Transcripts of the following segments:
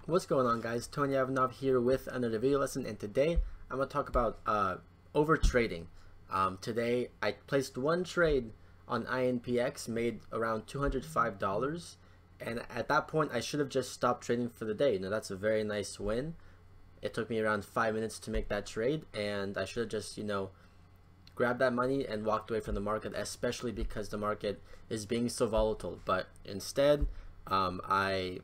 What's going on, guys? Tony Ivanov here with another video lesson, and today I'm going to talk about over trading. Today I placed one trade on INPX, made around $205, and at that point I should have just stopped trading for the day. Now that's a very nice win. It took me around 5 minutes to make that trade, and I should have just, grabbed that money and walked away from the market, especially because the market is being so volatile. But instead, I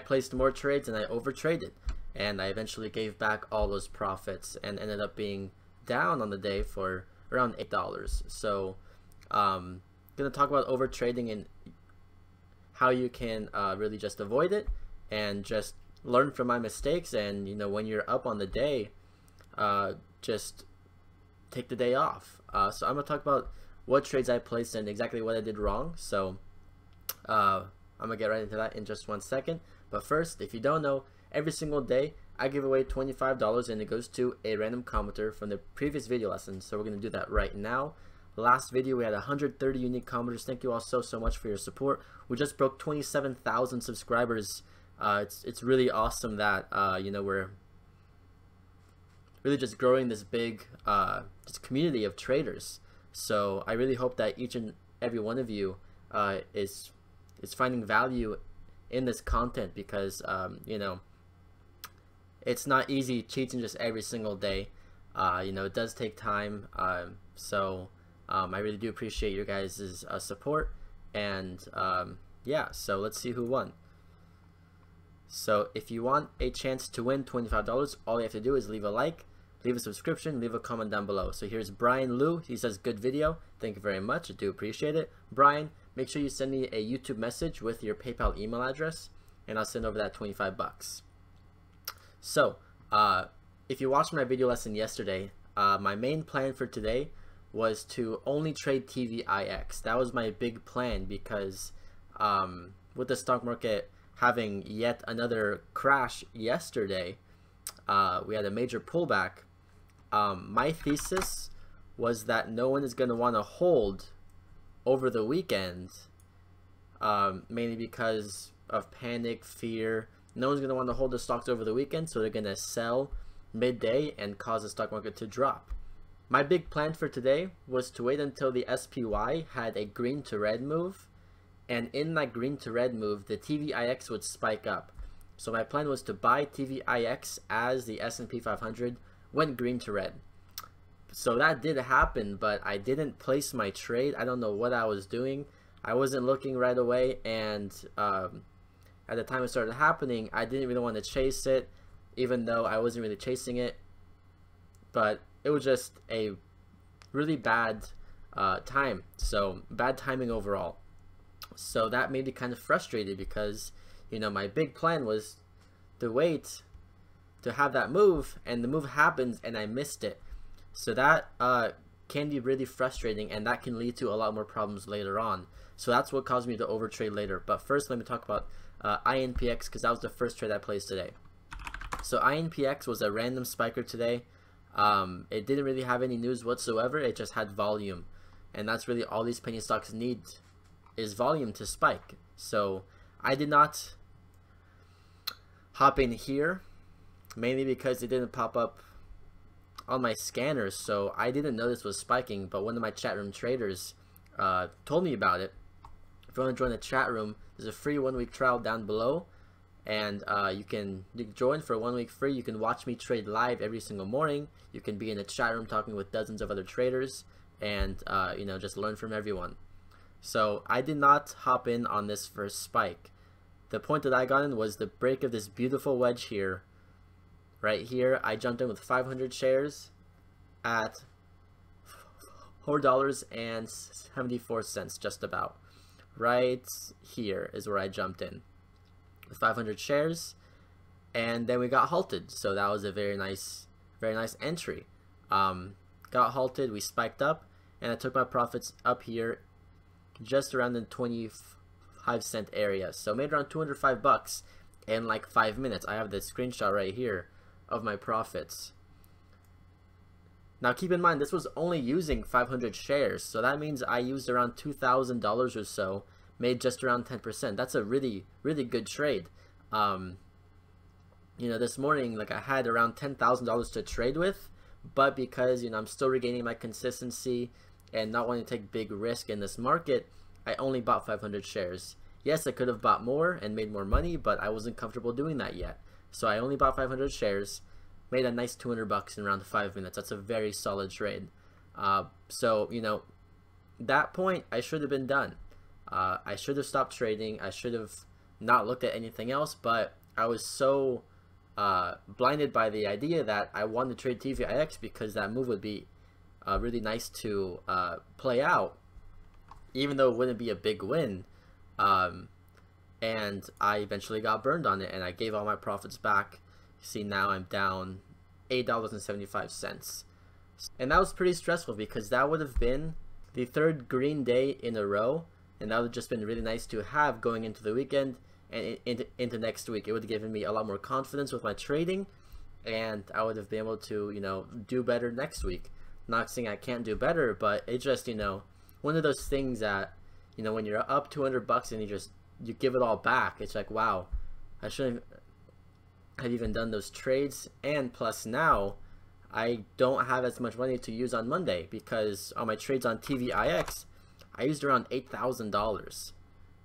placed more trades and I overtraded, and I eventually gave back all those profits and ended up being down on the day for around $8. So gonna talk about overtrading and how you can really just avoid it and just learn from my mistakes. And when you're up on the day, just take the day off. So I'm gonna talk about what trades I placed and exactly what I did wrong. So I'm gonna get right into that in just 1 second. But first, if you don't know, every single day I give away $25 and it goes to a random commenter from the previous video lesson. So we're gonna do that right now. Last video we had 130 unique commenters. Thank you all so much for your support. We just broke 27,000 subscribers. It's really awesome that we're really just growing this big this community of traders. So I really hope that each and every one of you is finding value in this content, because it's not easy cheating just every single day. It does take time. So I really do appreciate your guys' support. And yeah, so let's see who won. So if you want a chance to win $25, all you have to do is leave a like, leave a subscription, leave a comment down below. So here's Brian Liu. He says, good video. Thank you very much. I do appreciate it. Brian, make sure you send me a YouTube message with your PayPal email address, and I'll send over that 25 bucks. So if you watched my video lesson yesterday, my main plan for today was to only trade TVIX. That was my big plan, because with the stock market having yet another crash yesterday, we had a major pullback. My thesis was that no one is going to want to hold over the weekend, mainly because of panic, fear. No one's going to want to hold the stocks over the weekend, so they're going to sell midday and cause the stock market to drop. My big plan for today was to wait until the SPY had a green to red move, and in that green to red move, the TVIX would spike up. So my plan was to buy TVIX as the S&P 500 went green to red. So that did happen, but I didn't place my trade. I don't know what I was doing. I wasn't looking right away, and at the time it started happening, I didn't really want to chase it, even though I wasn't really chasing it. But it was just a really bad time. So bad timing overall. So that made me kind of frustrated, because my big plan was to wait to have that move, and the move happens and I missed it. So that can be really frustrating, and that can lead to a lot more problems later on. So that's what caused me to overtrade later. But first, let me talk about INPX, because that was the first trade I placed today. So INPX was a random spiker today. It didn't really have any news whatsoever. It just had volume, and that's really all these penny stocks need, is volume to spike. So I did not hop in here, mainly because it didn't pop up on my scanners, so I didn't know this was spiking. But one of my chat room traders told me about it. If you want to join the chat room, there's a free 1-week trial down below, and you can join for 1 week free. You can watch me trade live every single morning. You can be in the chat room talking with dozens of other traders, and just learn from everyone. So I did not hop in on this first spike. The point that I got in was the break of this beautiful wedge here. Right here, I jumped in with 500 shares at $4.74, just about. Right here is where I jumped in with 500 shares, and then we got halted. So that was a very nice entry. Got halted, we spiked up, and I took my profits up here just around the 25-cent area. So made around 205 bucks in like 5 minutes. I have the screenshot right here of my profits. Now keep in mind, this was only using 500 shares, so that means I used around $2,000 or so, made just around 10%. That's a really good trade. you know, this morning, like I had around $10,000 to trade with, but because, you know, I'm still regaining my consistency and not wanting to take big risk in this market, I only bought 500 shares. Yes, I could have bought more and made more money, but I wasn't comfortable doing that yet. So I only bought 500 shares, made a nice 200 bucks in around 5 minutes. That's a very solid trade. So, you know, that point, I should have been done. I should have stopped trading. I should have not looked at anything else, but I was so blinded by the idea that I wanted to trade TVIX because that move would be really nice to play out, even though it wouldn't be a big win. And I eventually got burned on it, and I gave all my profits back. See, now I'm down $8.75. And that was pretty stressful because that would have been the third green day in a row, and that would have just been really nice to have going into the weekend and into next week. It would have given me a lot more confidence with my trading, and I would have been able to, you know, do better next week. Not saying I can't do better, but it just, you know, one of those things that, you know, when you're up 200 bucks and you give it all back, it's like, wow, I shouldn't have even done those trades. And plus now I don't have as much money to use on Monday because on my trades on TVIX I used around $8,000.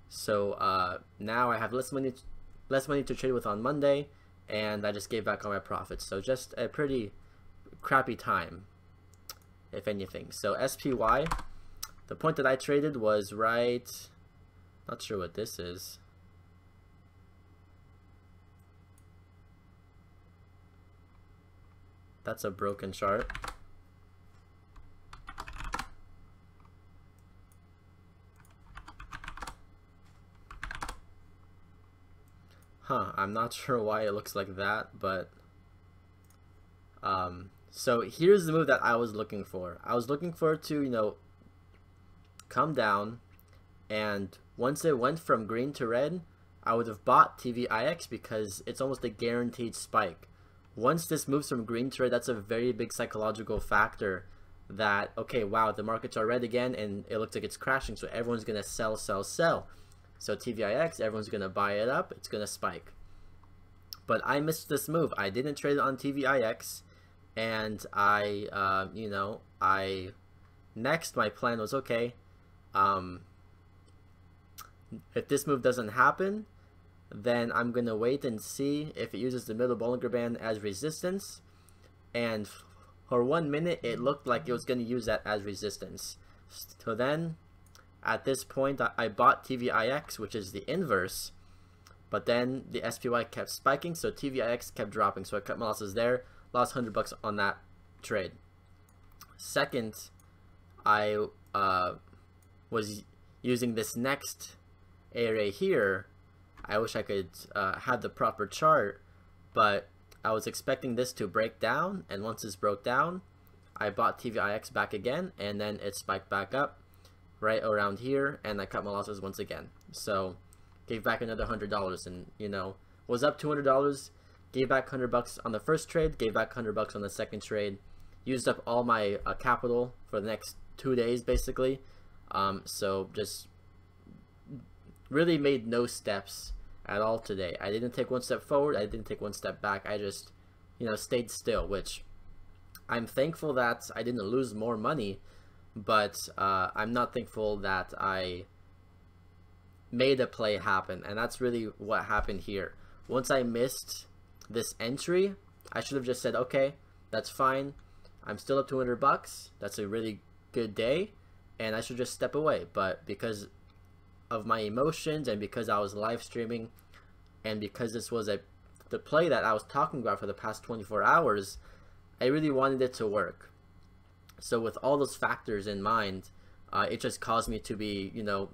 So now I have less money to trade with on Monday, and I just gave back all my profits. So just a pretty crappy time, if anything. So SPY, the point that I traded was right, not sure what this is. That's a broken chart. I'm not sure why it looks like that, but so here's the move that I was looking for. I was looking for it to, you know, come down, and once it went from green to red, I would have bought TVIX because it's almost a guaranteed spike. Once this moves from green to red, that's a very big psychological factor that, okay, wow, the markets are red again and it looks like it's crashing, so everyone's gonna sell, sell, sell. So TVIX, everyone's gonna buy it up, it's gonna spike. But I missed this move. I didn't trade it on TVIX, and I, you know, next my plan was, okay, if this move doesn't happen, then I'm gonna wait and see if it uses the middle Bollinger Band as resistance. And for 1 minute, it looked like it was gonna use that as resistance. So then, at this point, I bought TVIX, which is the inverse, but then the SPY kept spiking, so TVIX kept dropping. So I cut my losses there, lost 100 bucks on that trade. Second, I was using this next area here. I wish I could have the proper chart, but I was expecting this to break down, and once this broke down, I bought TVIX back again, and then it spiked back up right around here, and I cut my losses once again. So gave back another $100, and, you know, was up $200, gave back 100 bucks on the first trade, gave back 100 bucks on the second trade, used up all my capital for the next 2 days basically. So just really made no steps at all today. I didn't take one step forward, I didn't take one step back. I just, you know, stayed still, which I'm thankful that I didn't lose more money, but I'm not thankful that I made a play happen. And that's really what happened here. Once I missed this entry, I should have just said, okay, that's fine, I'm still up 200 bucks, that's a really good day, and I should just step away. But because of my emotions, and because I was live streaming, and because this was the play that I was talking about for the past 24 hours, I really wanted it to work. So with all those factors in mind, it just caused me to be, you know,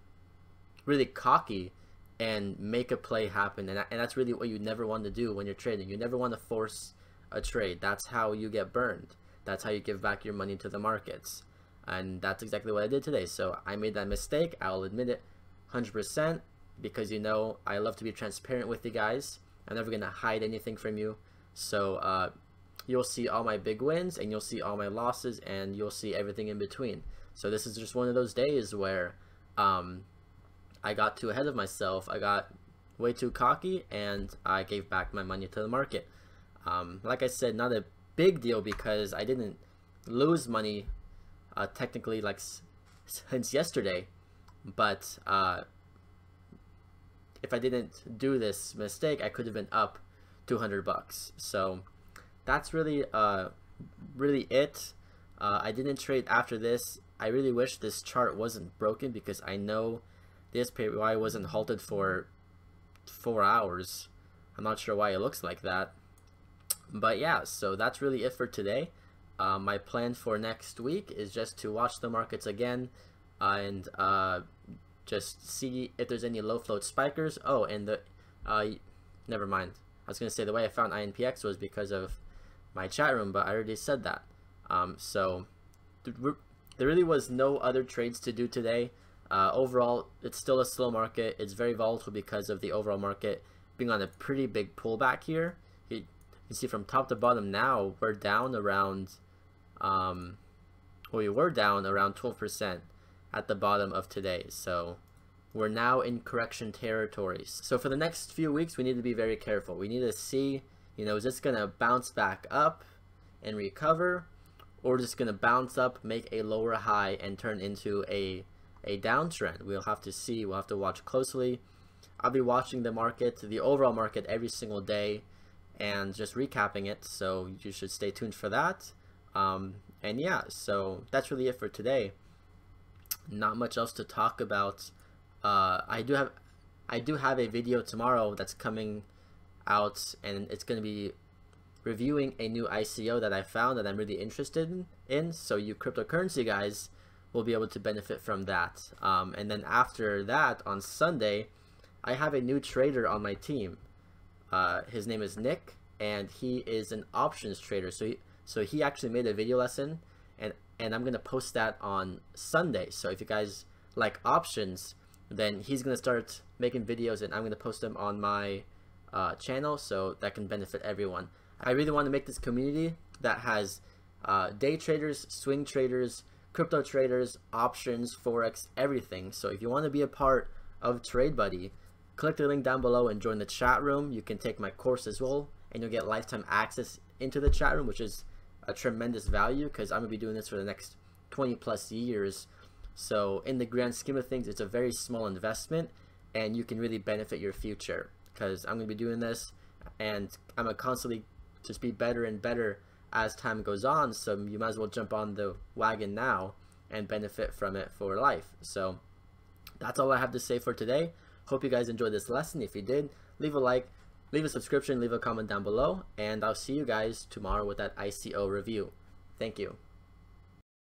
really cocky and make a play happen. And that's really what you never want to do when you're trading. You never want to force a trade. That's how you get burned. That's how you give back your money to the markets. And that's exactly what I did today. So I made that mistake. I'll admit it 100%, because, you know, I love to be transparent with you guys. I'm never going to hide anything from you. So you'll see all my big wins, and you'll see all my losses, and you'll see everything in between. So this is just one of those days where I got too ahead of myself. I got way too cocky, and I gave back my money to the market. Like I said, not a big deal because I didn't lose money technically like since yesterday, but if I didn't do this mistake, I could have been up $200. So that's really really it. I didn't trade after this. I really wish this chart wasn't broken because I know this PY wasn't halted for 4 hours. I'm not sure why it looks like that. But yeah, so that's really it for today. My plan for next week is just to watch the markets again and just see if there's any low float spikers. Oh, and the never mind. I was gonna say the way I found INPX was because of my chat room, but I already said that. So there really was no other trades to do today. Overall, it's still a slow market. It's very volatile because of the overall market being on a pretty big pullback here. You see from top to bottom now, we're down around, we were down around 12% at the bottom of today. So we're now in correction territories. So for the next few weeks, we need to be very careful. We need to see, is this going to bounce back up and recover, or just going to bounce up, make a lower high, and turn into a downtrend? We'll have to see. We'll have to watch closely. I'll be watching the market, the overall market, every single day and just recapping it, so you should stay tuned for that. And yeah, so that's really it for today. Not much else to talk about. I do have a video tomorrow that's coming out, and it's going to be reviewing a new ICO that I found that I'm really interested in. So you cryptocurrency guys will be able to benefit from that. And then after that, on Sunday, I have a new trader on my team. His name is Nick, and he is an options trader. So he actually made a video lesson, and I'm gonna post that on Sunday. So if you guys like options, then he's gonna start making videos, and I'm gonna post them on my channel, so that can benefit everyone. I really want to make this community that has day traders, swing traders, crypto traders, options, forex, everything. So if you want to be a part of TradeBuddy, click the link down below and join the chat room. You can take my course as well, and you'll get lifetime access into the chat room, which is a tremendous value because I'm gonna be doing this for the next 20+ years. So in the grand scheme of things, it's a very small investment, and you can really benefit your future because I'm gonna be doing this, and I'm gonna constantly just be better and better as time goes on. So you might as well jump on the wagon now and benefit from it for life. So that's all I have to say for today. Hope you guys enjoyed this lesson. If you did, leave a like, leave a subscription, leave a comment down below, and I'll see you guys tomorrow with that ICO review. Thank you.